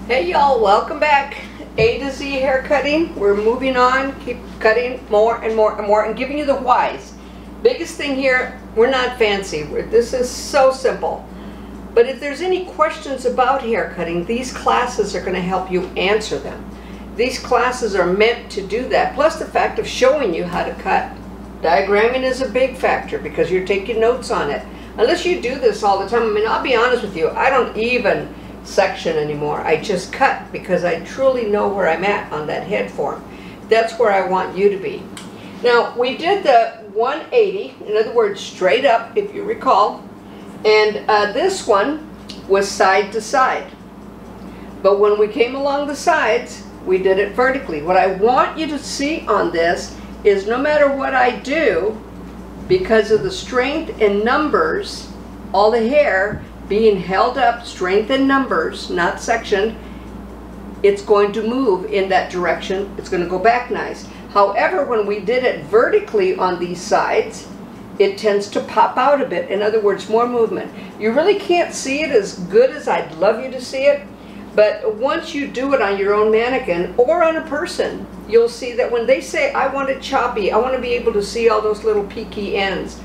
Hey y'all, welcome back. A to Z hair cutting. We're moving on, keep cutting more and more and more and giving you the whys. Biggest thing here, we're not fancy. This is so simple. But if there's any questions about hair cutting, these classes are going to help you answer them. These classes are meant to do that, plus the fact of showing you how to cut. Diagramming is a big factor because you're taking notes on it. Unless you do this all the time, I mean, I'll be honest with you, I don't even section anymore. I just cut because I truly know where I'm at on that head form. That's where I want you to be. Now, we did the 180, in other words, straight up, if you recall, and this one was side to side. But when we came along the sides, we did it vertically. What I want you to see on this is no matter what I do, because of the strength in numbers, all the hair being held up, strength in numbers, not sectioned, it's going to move in that direction. It's going to go back nice. However, when we did it vertically on these sides, it tends to pop out a bit. In other words, more movement. You really can't see it as good as I'd love you to see it, but once you do it on your own mannequin or on a person, you'll see that when they say, I want it choppy, I want to be able to see all those little peaky ends.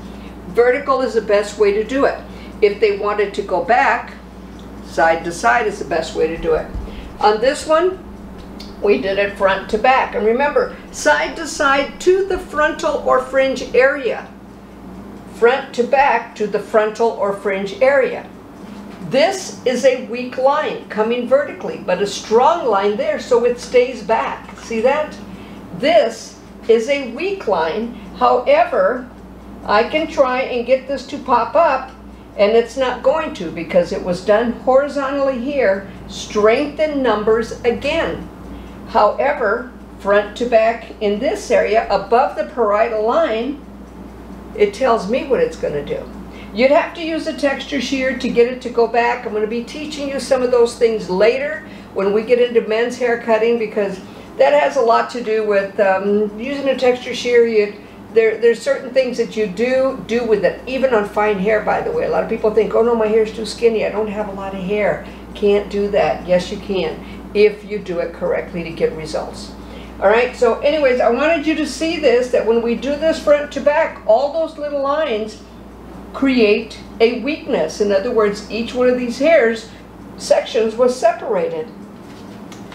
Vertical is the best way to do it. If they wanted to go back, side to side is the best way to do it. On this one, we did it front to back. And remember, side to side to the frontal or fringe area. Front to back to the frontal or fringe area. This is a weak line coming vertically, but a strong line there, so it stays back. See that? This is a weak line. However, I can try and get this to pop up, and it's not going to because it was done horizontally here. Strength in numbers again. However, front to back in this area above the parietal line, it tells me what it's going to do. You'd have to use a texture shear to get it to go back. I'm going to be teaching you some of those things later when we get into men's hair cutting, because that has a lot to do with using a texture shear. There's certain things that you do with it, even on fine hair, by the way. A lot of people think, oh no, my hair's too skinny, I don't have a lot of hair. Can't do that. Yes, you can, if you do it correctly to get results. All right, so anyways, I wanted you to see this, that when we do this front to back, all those little lines create a weakness. In other words, each one of these hairs sections was separated.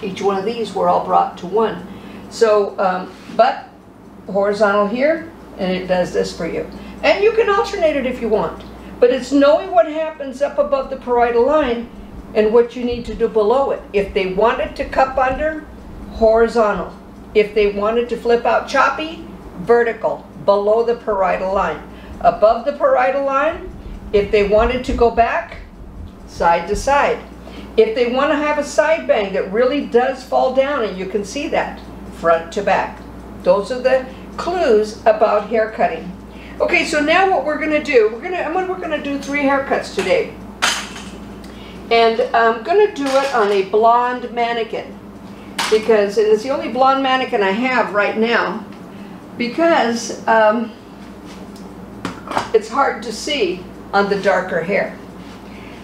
Each one of these were all brought to one. So, but horizontal here, and it does this for you. And you can alternate it if you want, but it's knowing what happens up above the parietal line and what you need to do below it. If they wanted to cup under, horizontal. If they wanted to flip out choppy, vertical, below the parietal line. Above the parietal line, if they wanted to go back, side to side. If they want to have a side bang that really does fall down, and you can see that, front to back. Those are the clues about hair cutting. Okay, so now what we're going to do, we're going to do 3 haircuts today. And I'm going to do it on a blonde mannequin, because and it's the only blonde mannequin I have right now, because it's hard to see on the darker hair.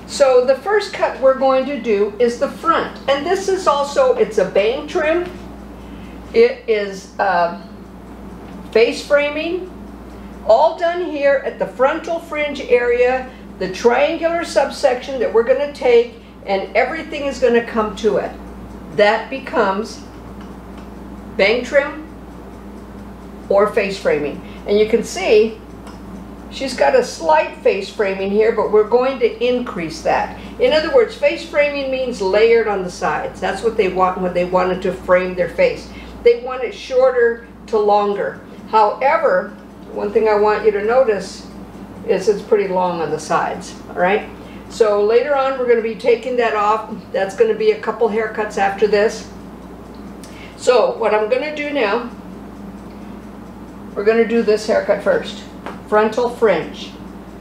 So the first cut we're going to do is the front, and this is also, it's a bang trim. It is face framing, all done here at the frontal fringe area, the triangular subsection that we're going to take, and everything is going to come to it. That becomes bang trim or face framing. And you can see she's got a slight face framing here, but we're going to increase that. In other words, face framing means layered on the sides. That's what they want when they wanted to frame their face. They want it shorter to longer. However, one thing I want you to notice is it's pretty long on the sides, all right? So later on, we're going to be taking that off. That's going to be a couple haircuts after this. So what I'm going to do now, we're going to do this haircut first. Frontal fringe.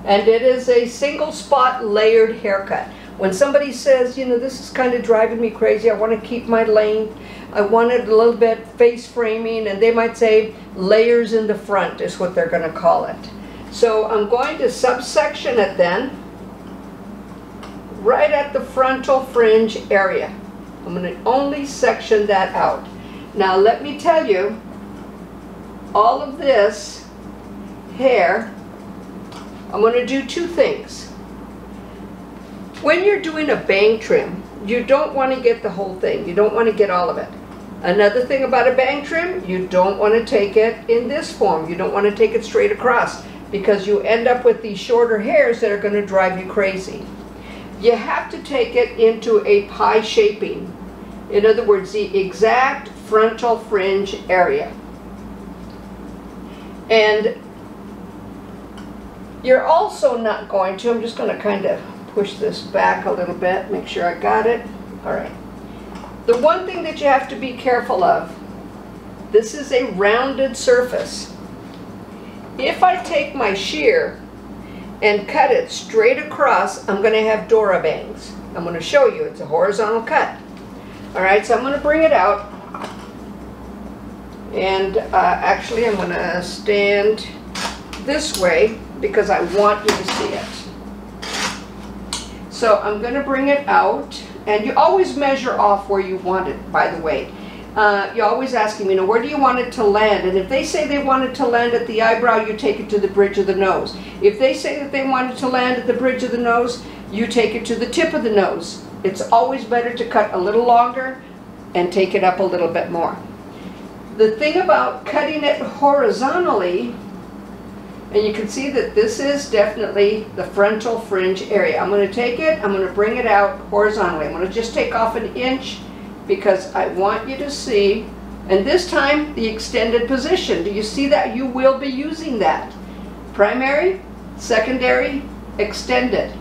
And it is a single spot layered haircut. When somebody says, you know, this is kind of driving me crazy, I want to keep my length, I want it a little bit face framing, and they might say layers in the front is what they're going to call it. So I'm going to subsection it then, right at the frontal fringe area. I'm going to only section that out. Now let me tell you, all of this hair, I'm going to do two things. When you're doing a bang trim, you don't want to get the whole thing. You don't want to get all of it. Another thing about a bang trim, you don't want to take it in this form. You don't want to take it straight across, because you end up with these shorter hairs that are going to drive you crazy. You have to take it into a pie shaping. In other words, the exact frontal fringe area. And you're also not going to, I'm just going to kind of push this back a little bit, make sure I got it. All right. The one thing that you have to be careful of, this is a rounded surface. If I take my shear and cut it straight across, I'm going to have Dora bangs. I'm going to show you, it's a horizontal cut. All right, so I'm going to bring it out. And actually I'm going to stand this way because I want you to see it. So I'm going to bring it out, and you always measure off where you want it, by the way. You're always asking me, where do you want it to land? And if they say they want it to land at the eyebrow, you take it to the bridge of the nose. If they say that they want it to land at the bridge of the nose, you take it to the tip of the nose. It's always better to cut a little longer and take it up a little bit more. The thing about cutting it horizontally, and you can see that this is definitely the frontal fringe area. I'm going to take it, I'm going to bring it out horizontally. I'm going to just take off 1 inch because I want you to see, and this time the extended position. Do you see that? You will be using that. Primary, secondary, extended.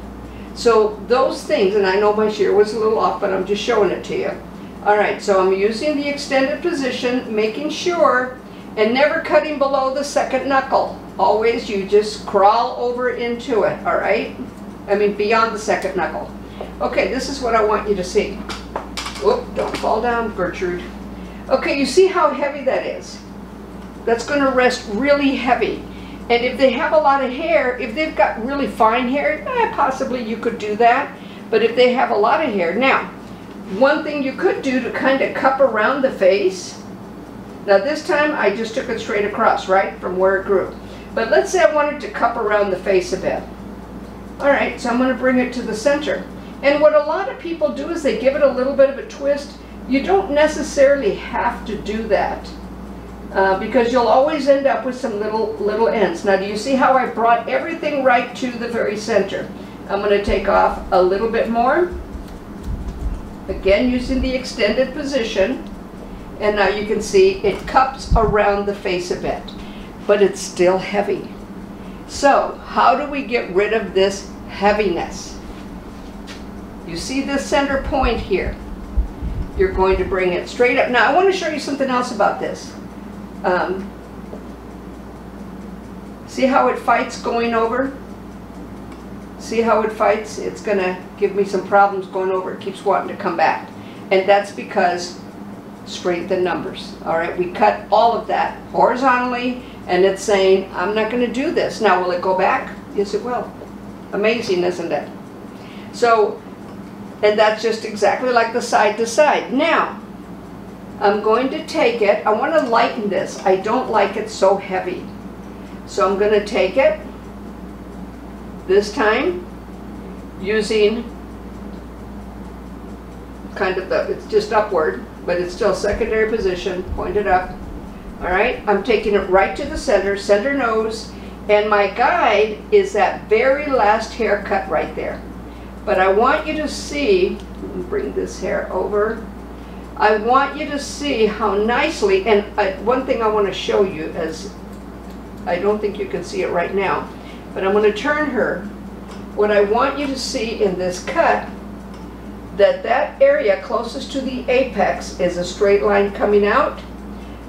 So those things, and I know my shear was a little off, but I'm just showing it to you. All right, so I'm using the extended position, making sure, and never cutting below the second knuckle. Always you just crawl over into it, all right? I mean beyond the second knuckle. Okay, this is what I want you to see. Whoop, don't fall down, Gertrude. Okay, you see how heavy that is? That's going to rest really heavy. And if they have a lot of hair, if they've got really fine hair, possibly you could do that. But if they have a lot of hair, now, one thing you could do to kind of cup around the face. Now this time I just took it straight across, right, from where it grew. But let's say I wanted to cup around the face a bit. All right, so I'm going to bring it to the center. And what a lot of people do is they give it a little bit of a twist. You don't necessarily have to do that because you'll always end up with some little ends. Now do you see how I brought everything right to the very center? I'm going to take off a little bit more. Again, using the extended position. And now you can see it cups around the face a bit, but it's still heavy. So how do we get rid of this heaviness? You see this center point here. You're going to bring it straight up. Now I want to show you something else about this. See how it fights going over? See how it fights? It's going to give me some problems going over. It keeps wanting to come back. And that's because straight the numbers. All right, we cut all of that horizontally, and it's saying, I'm not going to do this. Now, will it go back? Yes, it will. Amazing, isn't it? So, and that's just exactly like the side to side. Now, I'm going to take it. I want to lighten this. I don't like it so heavy. So I'm going to take it, this time, using kind of it's just upward, but it's still secondary position, pointed up. All right, I'm taking it right to the center nose, and my guide is that very last haircut right there. But I want you to see, let me bring this hair over. I want you to see how nicely, and one thing I want to show you is, I don't think you can see it right now, but I'm going to turn her. What I want you to see in this cut, that area closest to the apex is a straight line coming out.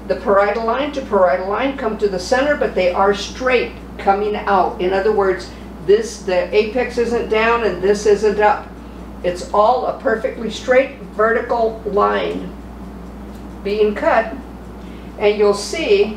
The parietal line to parietal line come to the center, but they are straight coming out. In other words, the apex isn't down and this isn't up. It's all a perfectly straight vertical line being cut. And you'll see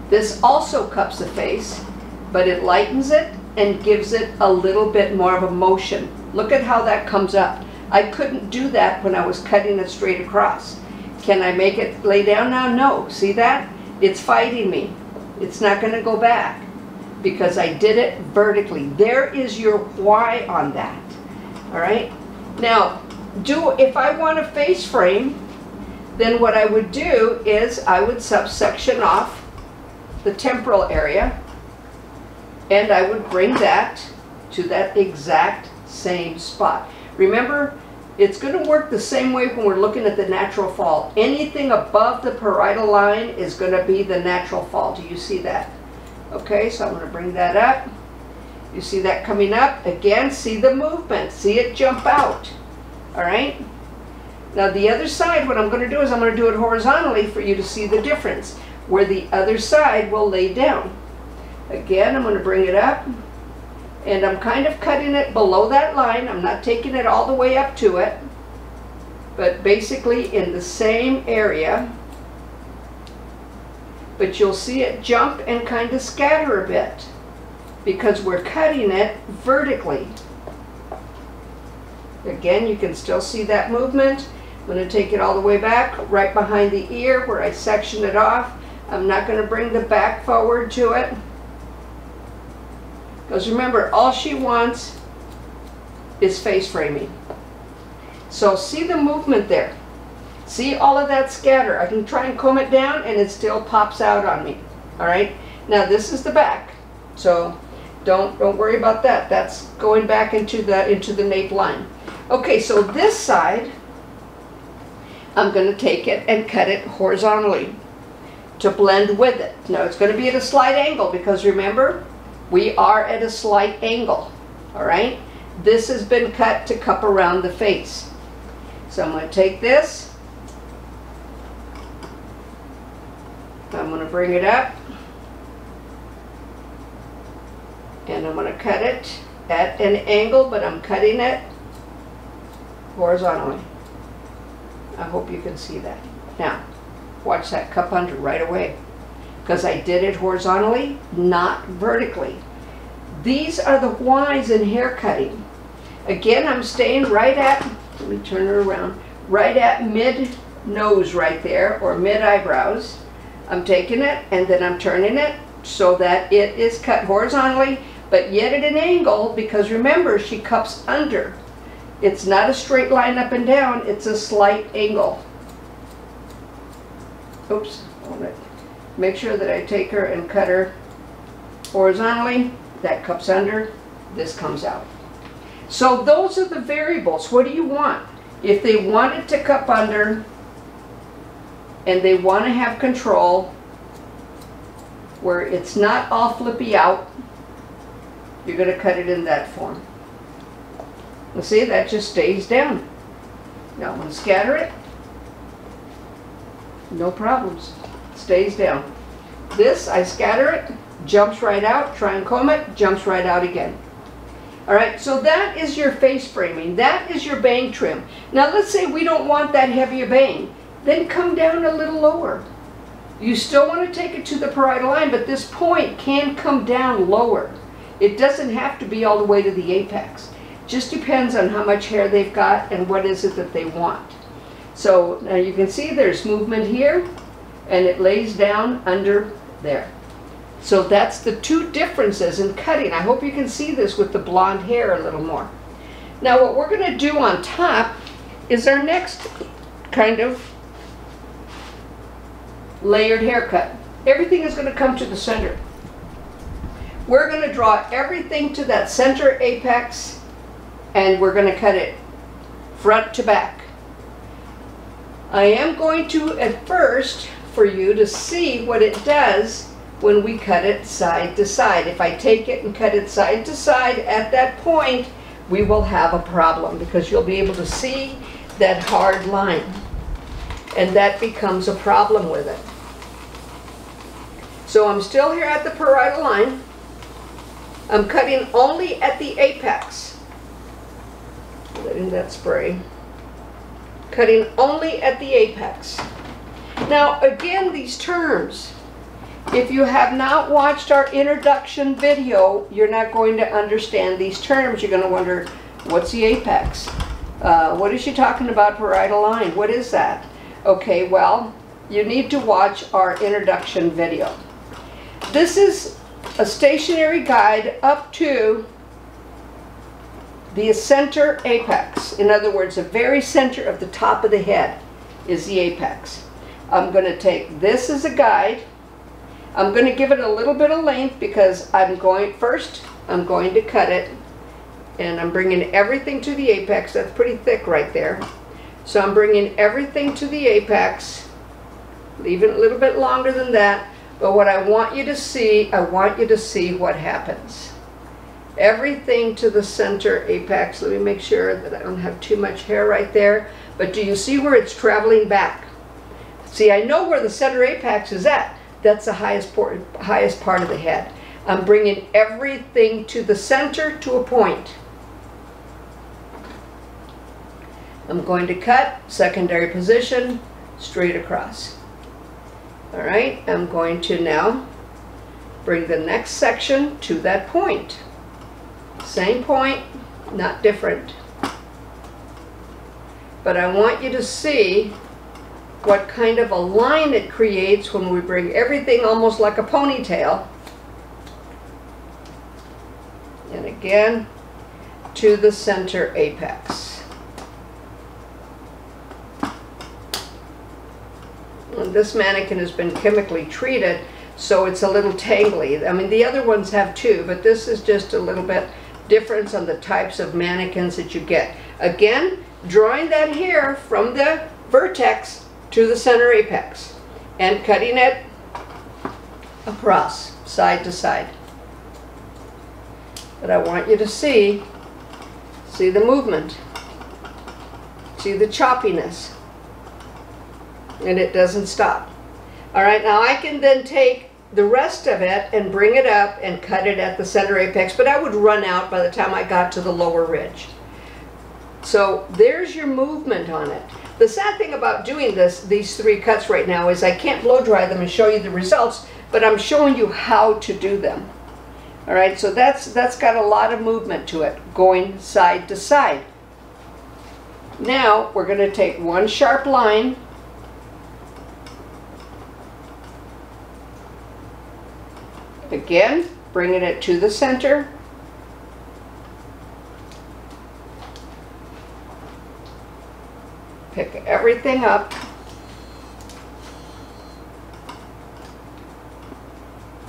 this also cups the face, but it lightens it and gives it a little bit more of a motion. Look at how that comes up. I couldn't do that when I was cutting it straight across. Can I make it lay down now? No. See that? It's fighting me. It's not going to go back because I did it vertically. There is your why on that. All right? Now, if I want a face frame, then what I would do is I would subsection off the temporal area, and I would bring that to that exact same spot. Remember, it's going to work the same way when we're looking at the natural fall. Anything above the parietal line is going to be the natural fall. Do you see that? Okay, so I'm going to bring that up. You see that coming up? Again, see the movement. See it jump out. All right? Now the other side, what I'm going to do is I'm going to do it horizontally for you to see the difference, where the other side will lay down. Again, I'm going to bring it up, and I'm kind of cutting it below that line. I'm not taking it all the way up to it, but basically in the same area. But you'll see it jump and kind of scatter a bit because we're cutting it vertically. Again, you can still see that movement. I'm going to take it all the way back, right behind the ear where I section it off. I'm not going to bring the back forward to it. Because remember, all she wants is face framing. So see the movement there. See all of that scatter. I can try and comb it down and it still pops out on me. All right. Now this is the back. So don't worry about that. That's going back into the nape line. Okay, so this side, I'm going to take it and cut it horizontally to blend with it. Now it's going to be at a slight angle because remember, we are at a slight angle. All right. This has been cut to cup around the face. So I'm going to take this. I'm going to bring it up. And I'm going to cut it at an angle, but I'm cutting it horizontally. I hope you can see that. Now, watch that cup under right away. Because I did it horizontally, not vertically. These are the whys in hair cutting. Again, I'm staying right at, let me turn it around, right at mid-nose right there, or mid-eyebrows. I'm taking it and then I'm turning it so that it is cut horizontally, but yet at an angle, because remember, she cups under. It's not a straight line up and down, it's a slight angle. Oops, hold it. Make sure that I take her and cut her horizontally. That cups under, this comes out. So those are the variables. What do you want? If they want it to cup under and they want to have control where it's not all flippy out, you're going to cut it in that form. You see, that just stays down. Now I'm going to scatter it. No problems. Stays down. This, I scatter it, jumps right out, try and comb it, jumps right out again. All right, so that is your face framing. That is your bang trim. Now let's say we don't want that heavy a bang. Then come down a little lower. You still want to take it to the parietal line, but this point can come down lower. It doesn't have to be all the way to the apex. Just depends on how much hair they've got and what is it that they want. So now you can see there's movement here, and it lays down under there. So that's the two differences in cutting. I hope you can see this with the blonde hair a little more. Now what we're going to do on top is our next kind of layered haircut. Everything is going to come to the center. We're going to draw everything to that center apex, and we're going to cut it front to back. I am going to, at first, for you to see what it does when we cut it side to side. If I take it and cut it side to side, at that point, we will have a problem because you'll be able to see that hard line. And that becomes a problem with it. So I'm still here at the parietal line. I'm cutting only at the apex. Letting that spray. Cutting only at the apex. Now again, these terms, if you have not watched our introduction video, you're not going to understand these terms. You're going to wonder, what's the apex? What is she talking about, parietal line? What is that? Okay, well, you need to watch our introduction video. This is a stationary guide up to the center apex. In other words, the very center of the top of the head is the apex. I'm going to take this as a guide. I'm going to give it a little bit of length because I'm going to cut it, and I'm bringing everything to the apex. That's pretty thick right there. So I'm bringing everything to the apex, leaving it a little bit longer than that. But what I want you to see, what happens. Everything to the center apex. Let me make sure that I don't have too much hair right there. But do you see where it's traveling back? See, I know where the center apex is at. That's the highest part of the head. I'm bringing everything to the center to a point. I'm going to cut, secondary position, straight across. All right, I'm going to now bring the next section to that point. Same point, not different. But I want you to see what kind of a line it creates when we bring everything almost like a ponytail. And again, to the center apex. And this mannequin has been chemically treated, so it's a little tangly. I mean, the other ones have too, but this is just a little bit difference on the types of mannequins that you get. Again, drawing that hair from the vertex to the center apex and cutting it across, side to side. But I want you to see the movement, see the choppiness, and it doesn't stop. All right, now I can then take the rest of it and bring it up and cut it at the center apex, but I would run out by the time I got to the lower ridge. So there's your movement on it. The sad thing about doing these three cuts right now is I can't blow dry them and show you the results, but I'm showing you how to do them. All right, so that's got a lot of movement to it, going side to side. Now we're going to take one sharp line, again, bringing it to the center. Pick everything up.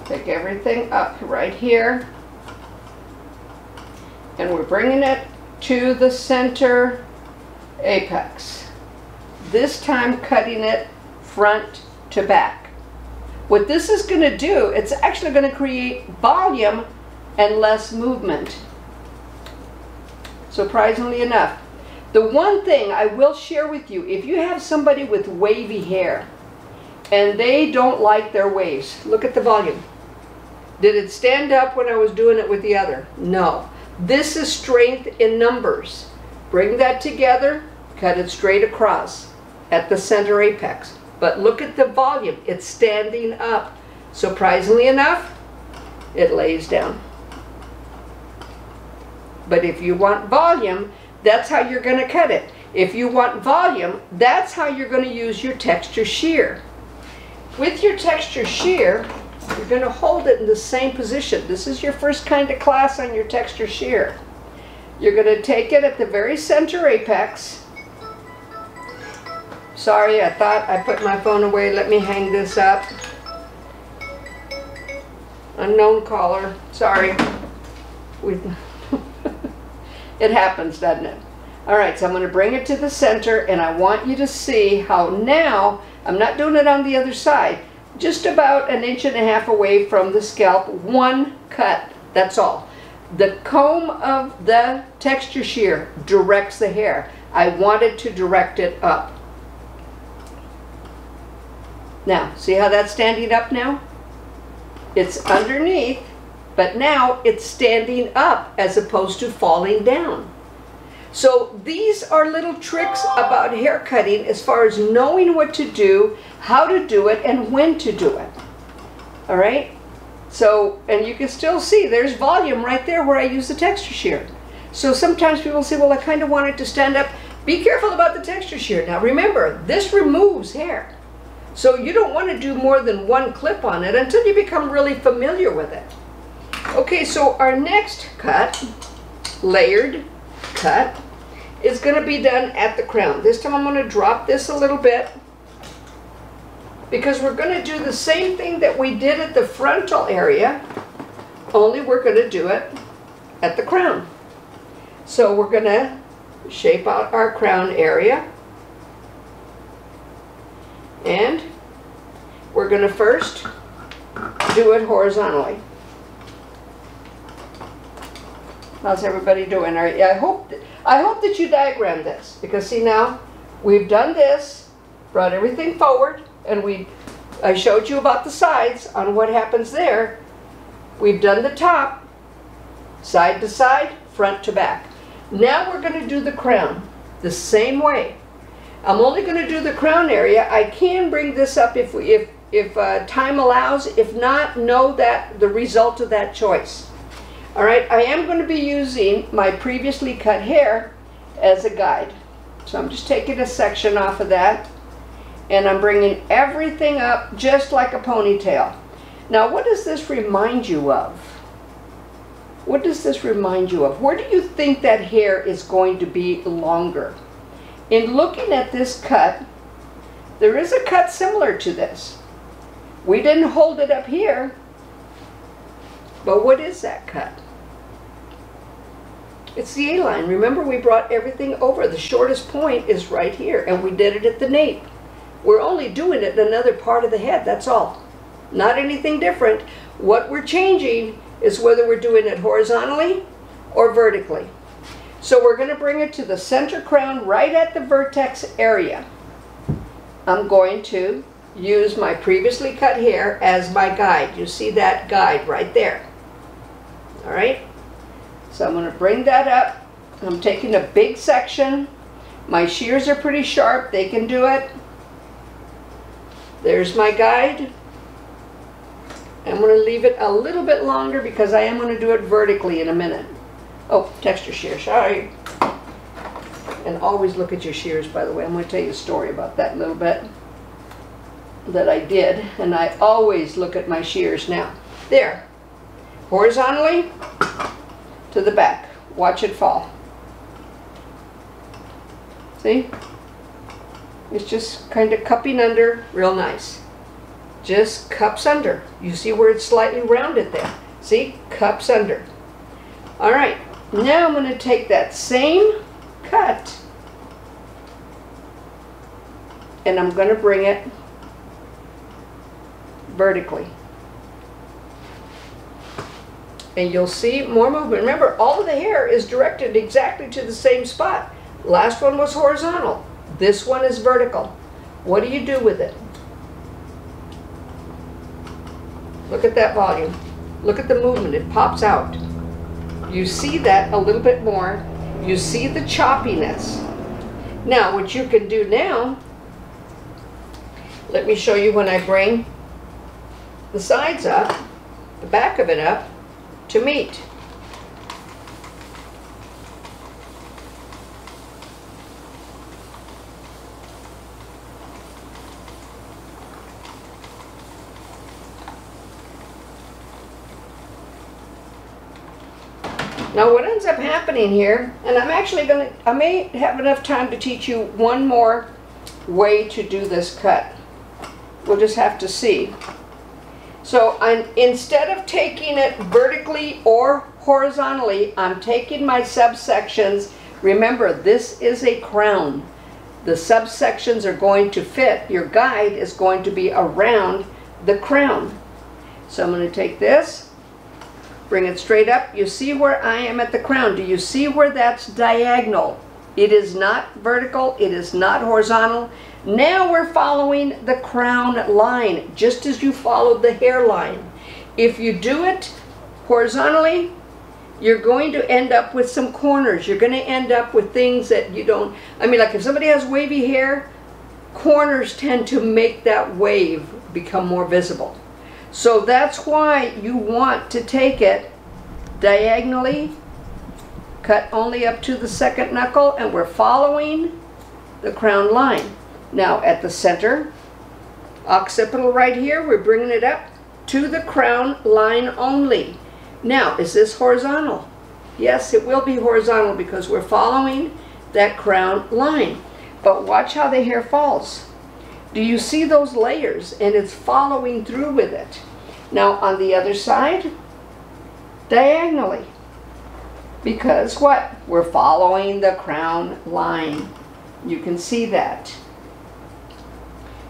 Pick everything up right here. And we're bringing it to the center apex. This time cutting it front to back. What this is going to do, it's actually going to create volume and less movement. Surprisingly enough. The one thing I will share with you, if you have somebody with wavy hair and they don't like their waves, look at the volume. Did it stand up when I was doing it with the other? No. This is strength in numbers. Bring that together, cut it straight across at the center apex. But look at the volume, it's standing up. Surprisingly enough, it lays down. But if you want volume, that's how you're going to cut it. If you want volume, that's how you're going to use your texture shear. With your texture shear, you're going to hold it in the same position. This is your first kind of class on your texture shear. You're going to take it at the very center apex. Sorry, I thought I put my phone away. Let me hang this up. Unknown caller. Sorry. It happens, doesn't it? All right, so I'm going to bring it to the center, and I want you to see how now, I'm not doing it on the other side, just about 1.5 inches away from the scalp, one cut, that's all. The comb of the texture shear directs the hair. I wanted to direct it up. Now, see how that's standing up now? It's underneath, but now it's standing up as opposed to falling down. So these are little tricks about hair cutting as far as knowing what to do, how to do it, and when to do it. All right? So, and you can still see there's volume right there where I use the texture shear. So sometimes people say, well, I kind of want it to stand up. Be careful about the texture shear. Now remember, this removes hair. So you don't want to do more than one clip on it until you become really familiar with it. Okay, so our next cut, layered cut, is going to be done at the crown. This time I'm going to drop this a little bit because we're going to do the same thing that we did at the frontal area, only we're going to do it at the crown. So we're going to shape out our crown area, and we're going to first do it horizontally. How's everybody doing? I hope that you diagrammed this, because see, now we've done this, brought everything forward, and I showed you about the sides on what happens there. We've done the top, side to side, front to back. Now we're going to do the crown the same way. I'm only going to do the crown area. I can bring this up if time allows. If not, know that the result of that choice. All right, I am going to be using my previously cut hair as a guide. So I'm just taking a section off of that, and I'm bringing everything up just like a ponytail. Now, what does this remind you of? What does this remind you of? Where do you think that hair is going to be longer? In looking at this cut, there is a cut similar to this. We didn't hold it up here, but what is that cut? It's the A-line. Remember, we brought everything over. The shortest point is right here, and we did it at the nape. We're only doing it in another part of the head, that's all. Not anything different. What we're changing is whether we're doing it horizontally or vertically. So we're going to bring it to the center crown right at the vertex area. I'm going to use my previously cut hair as my guide. You see that guide right there. All right? So I'm going to bring that up. I'm taking a big section. My shears are pretty sharp. They can do it. There's my guide. I'm going to leave it a little bit longer because I am going to do it vertically in a minute. Oh, texture shear, sorry. And always look at your shears, by the way. I'm going to tell you a story about that a little bit that I did. And I always look at my shears now. There. Horizontally to the back. Watch it fall. See? It's just kind of cupping under real nice. Just cups under. You see where it's slightly rounded there. See? Cups under. All right. Now I'm going to take that same cut and I'm going to bring it vertically. And you'll see more movement. Remember, all of the hair is directed exactly to the same spot. Last one was horizontal. This one is vertical. What do you do with it? Look at that volume. Look at the movement. It pops out. You see that a little bit more. You see the choppiness. Now, what you can do now, let me show you when I bring the sides up, the back of it up, to meet. Now what ends up happening here, and I may have enough time to teach you one more way to do this cut. We'll just have to see. So instead of taking it vertically or horizontally, I'm taking my subsections. Remember, this is a crown. The subsections are going to fit. Your guide is going to be around the crown. So I'm going to take this, bring it straight up. You see where I am at the crown. Do you see where that's diagonal? It is not vertical. It is not horizontal. Now we're following the crown line, just as you followed the hairline. If you do it horizontally, you're going to end up with some corners. You're going to end up with things that you don't, I mean, like if somebody has wavy hair, corners tend to make that wave become more visible. So that's why you want to take it diagonally cut only up to the second knuckle, and we're following the crown line. Now at the center, occipital right here, we're bringing it up to the crown line only. Now, is this horizontal? Yes, it will be horizontal because we're following that crown line. But watch how the hair falls. Do you see those layers? And it's following through with it. Now on the other side, diagonally. Because what? We're following the crown line. You can see that.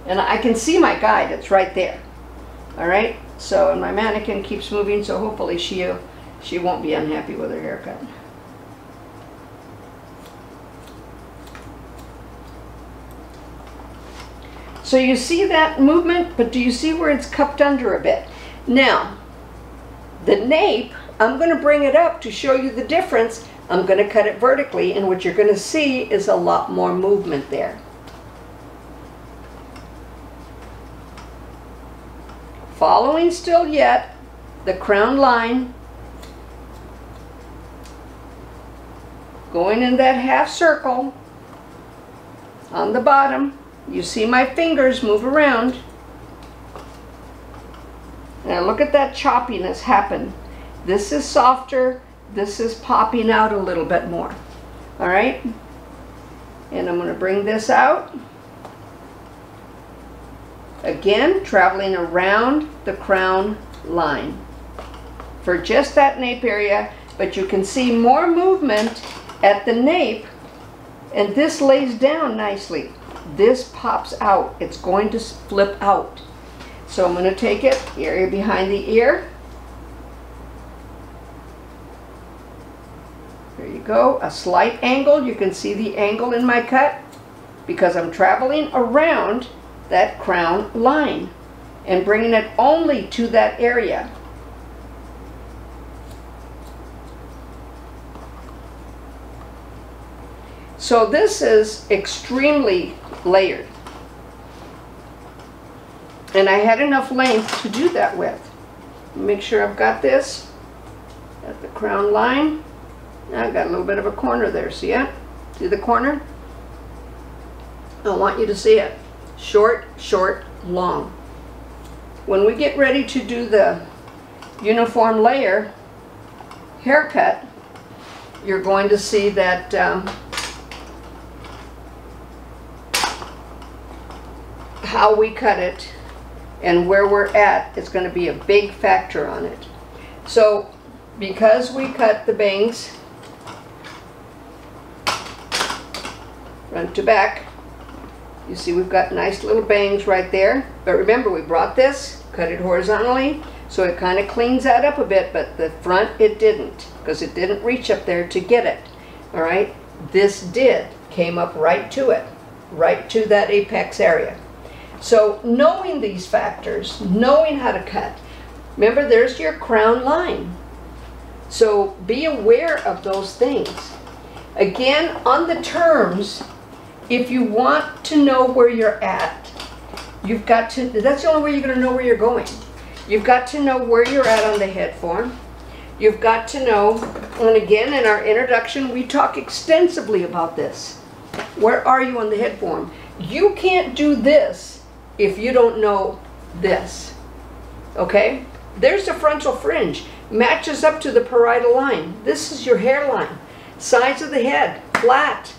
And I can see my guide, it's right there. All right, so and my mannequin keeps moving, so hopefully she won't be unhappy with her haircut. So you see that movement, but do you see where it's cupped under a bit? Now, the nape, I'm going to bring it up to show you the difference. I'm going to cut it vertically, and what you're going to see is a lot more movement there. Following still yet the crown line, going in that half circle on the bottom. You see my fingers move around. Now look at that choppiness happen. This is softer, this is popping out a little bit more. All right? And I'm going to bring this out. Again, traveling around the crown line for just that nape area, but you can see more movement at the nape, and this lays down nicely. This pops out. It's going to flip out. So I'm going to take it, area behind the ear. There you go. A slight angle. You can see the angle in my cut because I'm traveling around that crown line and bringing it only to that area. So this is extremely layered. And I had enough length to do that with. Make sure I've got this at the crown line. I've got a little bit of a corner there, see it? See the corner? I want you to see it. Short, short, long. When we get ready to do the uniform layer haircut, you're going to see that how we cut it and where we're at is going to be a big factor on it. So because we cut the bangs front to back, you see we've got nice little bangs right there. But remember, we brought this, cut it horizontally, so it kind of cleans that up a bit, but the front it didn't, because it didn't reach up there to get it. All right, this did, came up right to it, right to that apex area. So knowing these factors, knowing how to cut, remember there's your crown line. So be aware of those things. Again, on the terms, if you want to know where you're at, you've got to, that's the only way you're going to know where you're going. You've got to know where you're at on the head form. You've got to know, and again in our introduction we talk extensively about this. Where are you on the head form? You can't do this if you don't know this. Okay? There's the frontal fringe. Matches up to the parietal line. This is your hairline. Sides of the head, flat.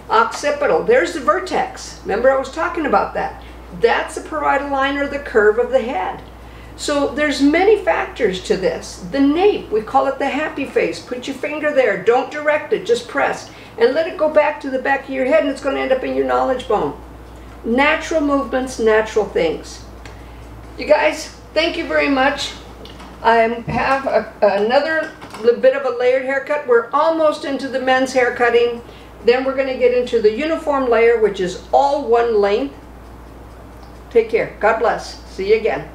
Occipital, there's the vertex. Remember I was talking about that. That's the parietal line or the curve of the head. So there's many factors to this. The nape, we call it the happy face. Put your finger there, don't direct it, just press. And let it go back to the back of your head and it's going to end up in your knowledge bone. Natural movements, natural things. You guys, thank you very much. I have another little bit of a layered haircut. We're almost into the men's hair cutting. Then we're going to get into the uniform layer, which is all one length. Take care. God bless. See you again.